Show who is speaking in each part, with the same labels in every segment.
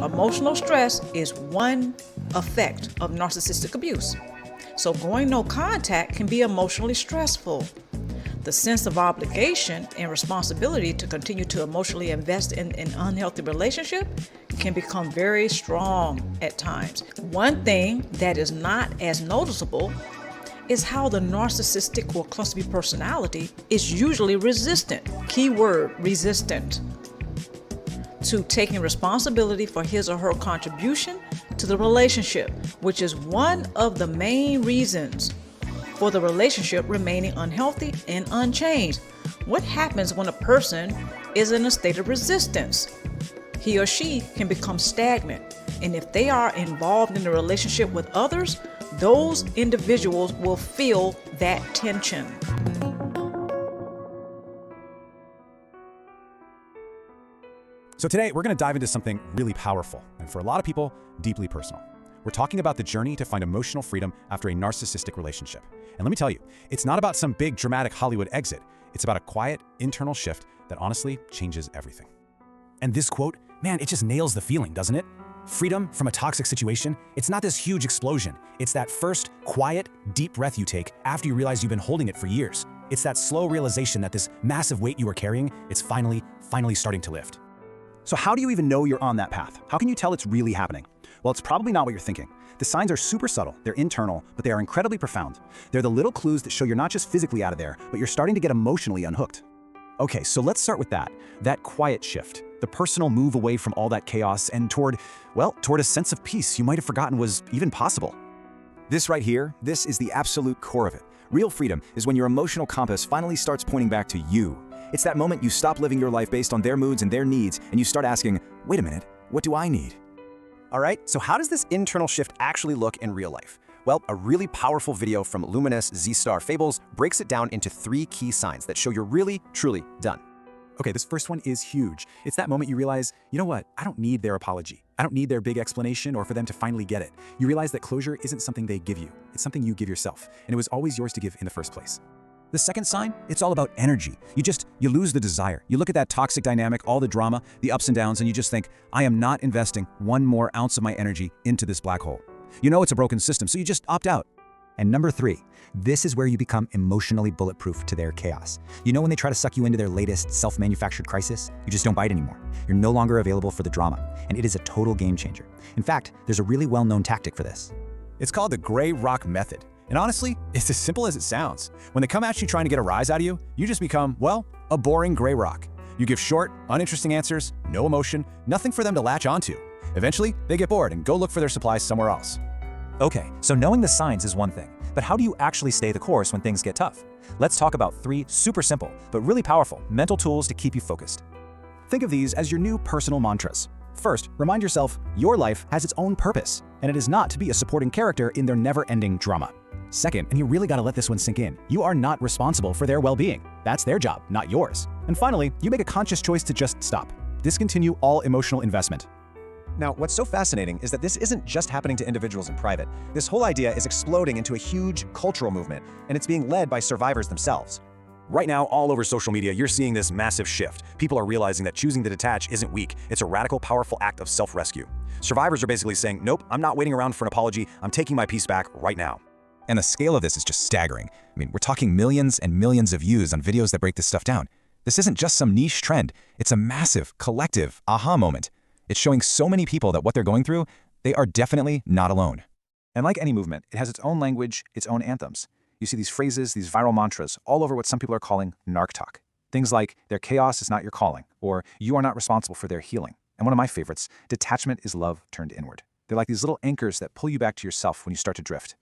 Speaker 1: Emotional stress is one effect of narcissistic abuse. So going no contact can be emotionally stressful. The sense of obligation and responsibility to continue to emotionally invest in an unhealthy relationship can become very strong at times. One thing that is not as noticeable is how the narcissistic or cluster B personality is usually resistant, keyword resistant, to taking responsibility for his or her contribution to the relationship, which is one of the main reasons for the relationship remaining unhealthy and unchanged. What happens when a person is in a state of resistance? He or she can become stagnant, and if they are involved in a relationship with others, those individuals will feel that tension.
Speaker 2: So today, we're going to dive into something really powerful, and for a lot of people, deeply personal. We're talking about the journey to find emotional freedom after a narcissistic relationship. And let me tell you, it's not about some big dramatic Hollywood exit. It's about a quiet, internal shift that honestly changes everything. And this quote, man, it just nails the feeling, doesn't it? Freedom from a toxic situation, it's not this huge explosion. It's that first, quiet, deep breath you take after you realize you've been holding it for years. It's that slow realization that this massive weight you were carrying, it's finally starting to lift.
Speaker 3: So how do you even know you're on that path? How can you tell it's really happening? Well, it's probably not what you're thinking. The signs are super subtle, they're internal, but they are incredibly profound. They're the little clues that show you're not just physically out of there, but you're starting to get emotionally unhooked. Okay, so let's start with that quiet shift, the personal move away from all that chaos and toward a sense of peace you might have forgotten was even possible. This right here, this is the absolute core of it. Real freedom is when your emotional compass finally starts pointing back to you. It's that moment you stop living your life based on their moods and their needs, and you start asking, wait a minute, what do I need? All right, so how does this internal shift actually look in real life? Well, a really powerful video from Luminous Z-Star Fables breaks it down into 3 key signs that show you're really, truly done.
Speaker 2: Okay, this first one is huge. It's that moment you realize, you know what, I don't need their apology. I don't need their big explanation or for them to finally get it. You realize that closure isn't something they give you. It's something you give yourself, and it was always yours to give in the first place. The second sign, it's all about energy. You lose the desire. You look at that toxic dynamic, all the drama, the ups and downs, and you just think, I am not investing 1 more ounce of my energy into this black hole. You know it's a broken system, so you just opt out.
Speaker 4: And number 3, this is where you become emotionally bulletproof to their chaos. You know when they try to suck you into their latest self-manufactured crisis? You just don't bite anymore. You're no longer available for the drama, and it is a total game changer. In fact, there's a really well-known tactic for this.
Speaker 2: It's called the gray rock method. And honestly, it's as simple as it sounds. When they come at you trying to get a rise out of you, you just become, a boring gray rock. You give short, uninteresting answers, no emotion, nothing for them to latch onto. Eventually, they get bored and go look for their supplies somewhere else.
Speaker 4: Okay, so knowing the signs is one thing, but how do you actually stay the course when things get tough? Let's talk about 3 super simple, but really powerful mental tools to keep you focused.
Speaker 3: Think of these as your new personal mantras. First, remind yourself your life has its own purpose, and it is not to be a supporting character in their never-ending drama. Second, and you really gotta let this one sink in, you are not responsible for their well-being. That's their job, not yours. And finally, you make a conscious choice to just stop. Discontinue all emotional investment.
Speaker 5: Now, what's so fascinating is that this isn't just happening to individuals in private. This whole idea is exploding into a huge cultural movement, and it's being led by survivors themselves.
Speaker 2: Right now, all over social media, you're seeing this massive shift. People are realizing that choosing to detach isn't weak. It's a radical, powerful act of self-rescue. Survivors are basically saying, nope, I'm not waiting around for an apology. I'm taking my peace back right now.
Speaker 6: And the scale of this is just staggering. I mean, we're talking millions and millions of views on videos that break this stuff down. This isn't just some niche trend. It's a massive, collective aha moment. It's showing so many people that what they're going through, they are definitely not alone.
Speaker 3: And like any movement, it has its own language, its own anthems. You see these phrases, these viral mantras, all over what some people are calling narc talk. Things like, their chaos is not your calling, or you are not responsible for their healing. And one of my favorites, detachment is love turned inward. They're like these little anchors that pull you back to yourself when you start to drift.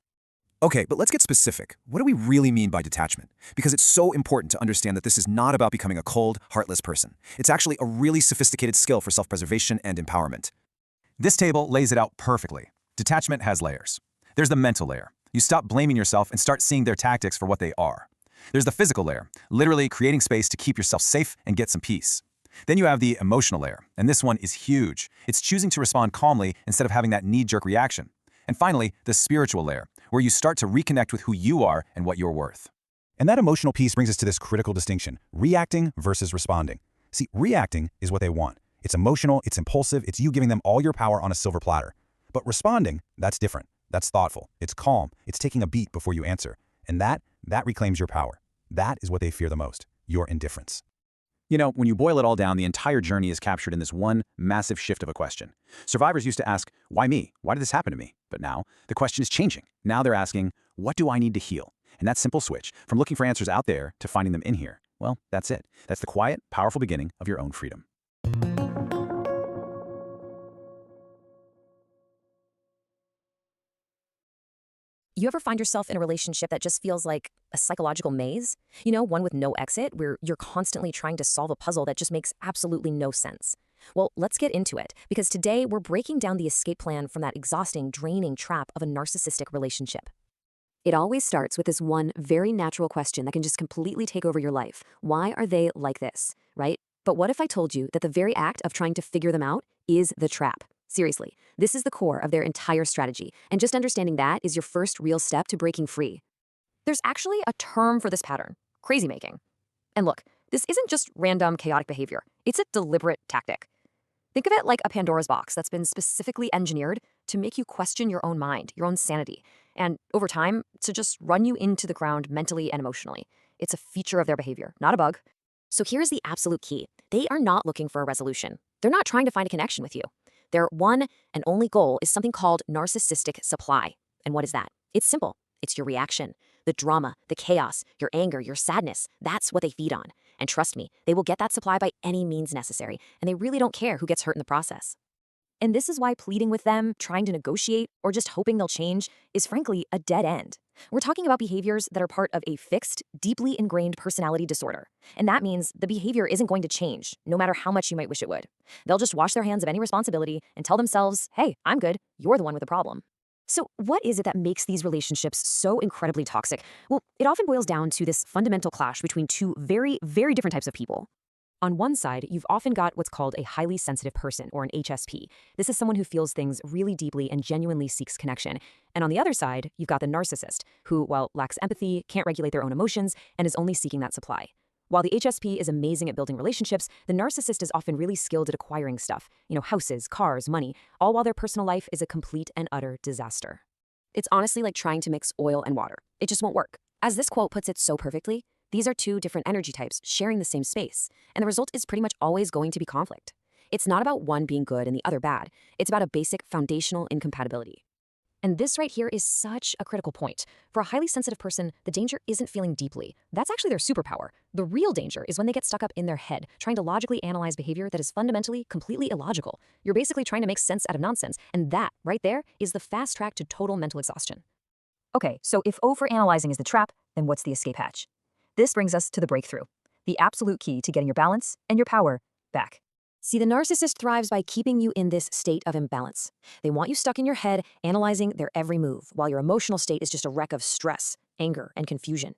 Speaker 6: Okay, but let's get specific. What do we really mean by detachment? Because it's so important to understand that this is not about becoming a cold, heartless person. It's actually a really sophisticated skill for self-preservation and empowerment.
Speaker 2: This table lays it out perfectly. Detachment has layers. There's the mental layer. You stop blaming yourself and start seeing their tactics for what they are. There's the physical layer, literally creating space to keep yourself safe and get some peace. Then you have the emotional layer, and this one is huge. It's choosing to respond calmly instead of having that knee-jerk reaction. And finally, the spiritual layer, where you start to reconnect with who you are and what you're worth.
Speaker 3: And that emotional piece brings us to this critical distinction, reacting versus responding. See, reacting is what they want.
Speaker 2: It's emotional, it's impulsive, it's you giving them all your power on a silver platter. But responding, that's different. That's thoughtful. It's calm. It's taking a beat before you answer. And that reclaims your power. That is what they fear the most, your indifference.
Speaker 3: You know, when you boil it all down, the entire journey is captured in this one massive shift of a question. Survivors used to ask, why me? Why did this happen to me? But now, the question is changing. Now they're asking, what do I need to heal? And that simple switch, from looking for answers out there to finding them in here, well, that's it. That's the quiet, powerful beginning of your own freedom.
Speaker 7: You ever find yourself in a relationship that just feels like a psychological maze? You know, one with no exit, where you're constantly trying to solve a puzzle that just makes absolutely no sense. Well, let's get into it, because today we're breaking down the escape plan from that exhausting, draining trap of a narcissistic relationship. It always starts with this one very natural question that can just completely take over your life. Why are they like this, right? But what if I told you that the very act of trying to figure them out is the trap? Seriously, this is the core of their entire strategy, and just understanding that is your first real step to breaking free. There's actually a term for this pattern: crazy making. And look, this isn't just random chaotic behavior. It's a deliberate tactic. Think of it like a Pandora's box that's been specifically engineered to make you question your own mind, your own sanity, and over time, to just run you into the ground mentally and emotionally. It's a feature of their behavior, not a bug. So here's the absolute key. They are not looking for a resolution. They're not trying to find a connection with you. Their one and only goal is something called narcissistic supply. And what is that? It's simple. It's your reaction, the drama, the chaos, your anger, your sadness. That's what they feed on. And trust me, they will get that supply by any means necessary, and they really don't care who gets hurt in the process. And this is why pleading with them, trying to negotiate, or just hoping they'll change is frankly a dead end. We're talking about behaviors that are part of a fixed, deeply ingrained personality disorder. And that means the behavior isn't going to change, no matter how much you might wish it would. They'll just wash their hands of any responsibility and tell themselves, hey, I'm good, you're the one with the problem. So what is it that makes these relationships so incredibly toxic? Well, it often boils down to this fundamental clash between two very, very different types of people. On one side, you've often got what's called a highly sensitive person, or an HSP. This is someone who feels things really deeply and genuinely seeks connection. And on the other side, you've got the narcissist, who, well, lacks empathy, can't regulate their own emotions, and is only seeking that supply. While the HSP is amazing at building relationships, the narcissist is often really skilled at acquiring stuff, houses, cars, money, all while their personal life is a complete and utter disaster. It's honestly like trying to mix oil and water. It just won't work. As this quote puts it so perfectly, these are two different energy types sharing the same space, and the result is pretty much always going to be conflict. It's not about one being good and the other bad. It's about a basic foundational incompatibility. And this right here is such a critical point. For a highly sensitive person, the danger isn't feeling deeply. That's actually their superpower. The real danger is when they get stuck up in their head, trying to logically analyze behavior that is fundamentally completely illogical. You're basically trying to make sense out of nonsense, and that, right there, is the fast track to total mental exhaustion. Okay, so if overanalyzing is the trap, then what's the escape hatch? This brings us to the breakthrough, the absolute key to getting your balance and your power back. See, the narcissist thrives by keeping you in this state of imbalance. They want you stuck in your head, analyzing their every move, while your emotional state is just a wreck of stress, anger, and confusion.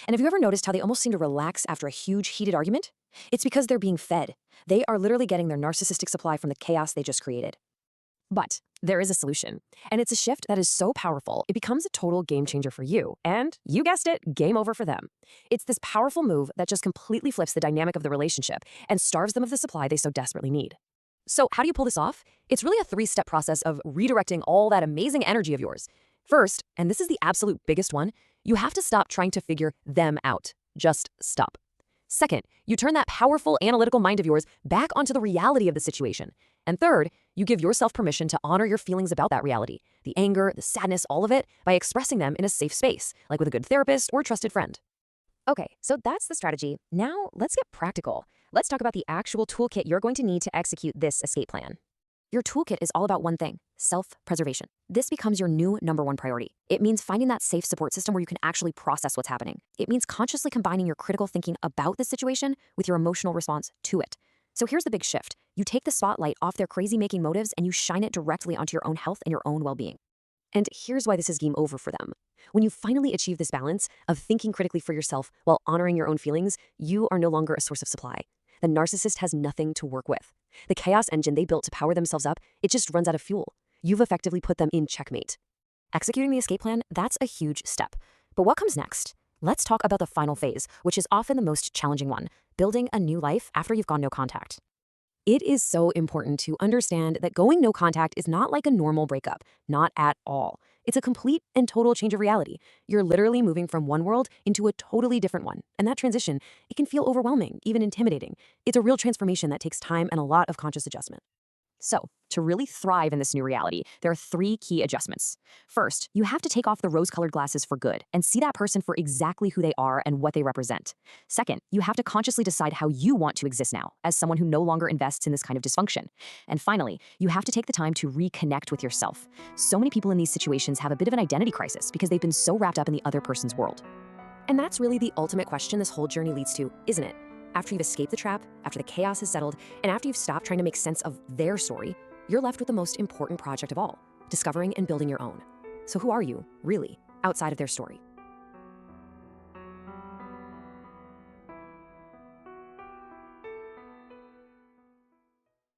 Speaker 7: And have you ever noticed how they almost seem to relax after a huge heated argument? It's because they're being fed. They are literally getting their narcissistic supply from the chaos they just created. But there is a solution, and it's a shift that is so powerful, it becomes a total game changer for you, and you guessed it, game over for them. It's this powerful move that just completely flips the dynamic of the relationship and starves them of the supply they so desperately need. So how do you pull this off? It's really a three-step process of redirecting all that amazing energy of yours. First, and this is the absolute biggest one, you have to stop trying to figure them out. Just stop. Second, you turn that powerful analytical mind of yours back onto the reality of the situation. And third, you give yourself permission to honor your feelings about that reality, the anger, the sadness, all of it, by expressing them in a safe space, like with a good therapist or a trusted friend. Okay, so that's the strategy. Now let's get practical. Let's talk about the actual toolkit you're going to need to execute this escape plan. Your toolkit is all about one thing: self-preservation. This becomes your new #1 priority. It means finding that safe support system where you can actually process what's happening. It means consciously combining your critical thinking about the situation with your emotional response to it. So here's the big shift. You take the spotlight off their crazy-making motives and you shine it directly onto your own health and your own well-being. And here's why this is game over for them. When you finally achieve this balance of thinking critically for yourself while honoring your own feelings, you are no longer a source of supply. The narcissist has nothing to work with. The chaos engine they built to power themselves up, it just runs out of fuel. You've effectively put them in checkmate. Executing the escape plan, that's a huge step. But what comes next? Let's talk about the final phase, which is often the most challenging one: building a new life after you've gone no contact. It is so important to understand that going no contact is not like a normal breakup, not at all. It's a complete and total change of reality. You're literally moving from one world into a totally different one. And that transition, it can feel overwhelming, even intimidating. It's a real transformation that takes time and a lot of conscious adjustment. So, to really thrive in this new reality, there are 3 key adjustments. First, you have to take off the rose-colored glasses for good and see that person for exactly who they are and what they represent. Second, you have to consciously decide how you want to exist now as someone who no longer invests in this kind of dysfunction. And finally, you have to take the time to reconnect with yourself. So many people in these situations have a bit of an identity crisis because they've been so wrapped up in the other person's world. And that's really the ultimate question this whole journey leads to, isn't it? After you've escaped the trap, after the chaos has settled, and after you've stopped trying to make sense of their story, you're left with the most important project of all, discovering and building your own. So who are you, really, outside of their story?